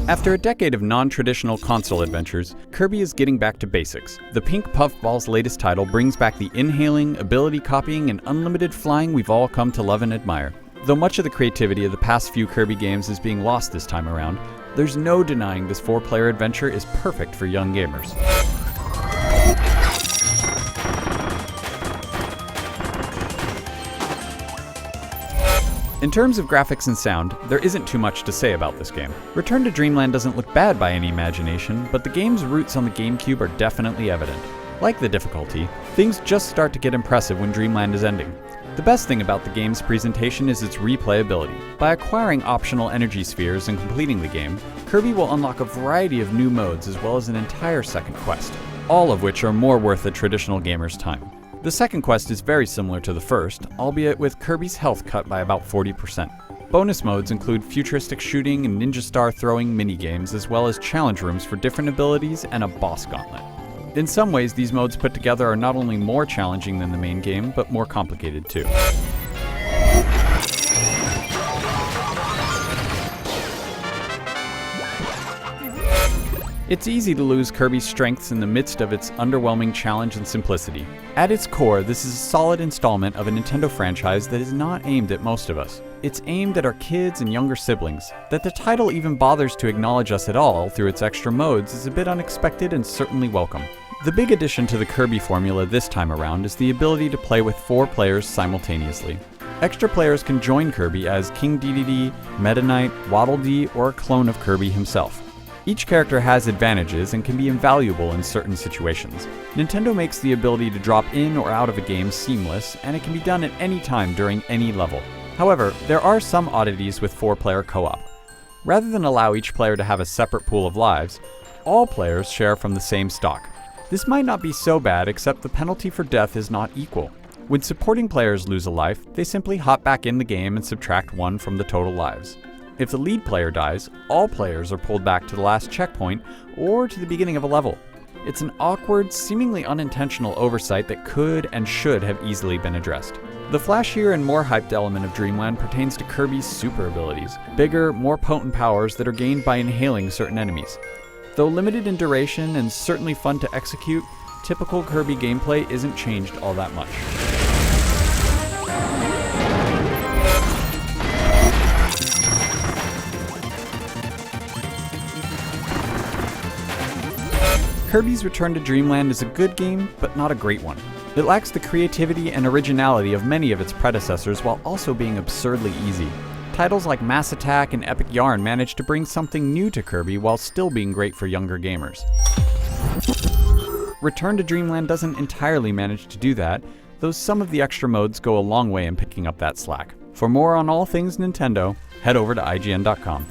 After a decade of non-traditional console adventures, Kirby is getting back to basics. The Pink Puffball's latest title brings back the inhaling, ability copying, and unlimited flying we've all come to love and admire. Though much of the creativity of the past few Kirby games is being lost this time around, there's no denying this 4-player adventure is perfect for young gamers. In terms of graphics and sound, there isn't too much to say about this game. Return to Dreamland doesn't look bad by any imagination, but the game's roots on the GameCube are definitely evident. Like the difficulty, things just start to get impressive when Dreamland is ending. The best thing about the game's presentation is its replayability. By acquiring optional energy spheres and completing the game, Kirby will unlock a variety of new modes as well as an entire second quest, all of which are more worth a traditional gamer's time. The second quest is very similar to the first, albeit with Kirby's health cut by about 40%. Bonus modes include futuristic shooting and ninja star throwing minigames, as well as challenge rooms for different abilities and a boss gauntlet. In some ways, these modes put together are not only more challenging than the main game, but more complicated too. It's easy to lose Kirby's strengths in the midst of its underwhelming challenge and simplicity. At its core, this is a solid installment of a Nintendo franchise that is not aimed at most of us. It's aimed at our kids and younger siblings. That the title even bothers to acknowledge us at all through its extra modes is a bit unexpected and certainly welcome. The big addition to the Kirby formula this time around is the ability to play with 4 players simultaneously. Extra players can join Kirby as King Dedede, Meta Knight, Waddle Dee, or a clone of Kirby himself. Each character has advantages and can be invaluable in certain situations. Nintendo makes the ability to drop in or out of a game seamless, and it can be done at any time during any level. However, there are some oddities with 4-player co-op. Rather than allow each player to have a separate pool of lives, all players share from the same stock. This might not be so bad, except the penalty for death is not equal. When supporting players lose a life, they simply hop back in the game and subtract 1 from the total lives. If the lead player dies, all players are pulled back to the last checkpoint or to the beginning of a level. It's an awkward, seemingly unintentional oversight that could and should have easily been addressed. The flashier and more hyped element of Dreamland pertains to Kirby's super abilities, bigger, more potent powers that are gained by inhaling certain enemies. Though limited in duration and certainly fun to execute, typical Kirby gameplay isn't changed all that much. Kirby's Return to Dreamland is a good game, but not a great one. It lacks the creativity and originality of many of its predecessors while also being absurdly easy. Titles like Mass Attack and Epic Yarn manage to bring something new to Kirby while still being great for younger gamers. Return to Dreamland doesn't entirely manage to do that, though some of the extra modes go a long way in picking up that slack. For more on all things Nintendo, head over to IGN.com.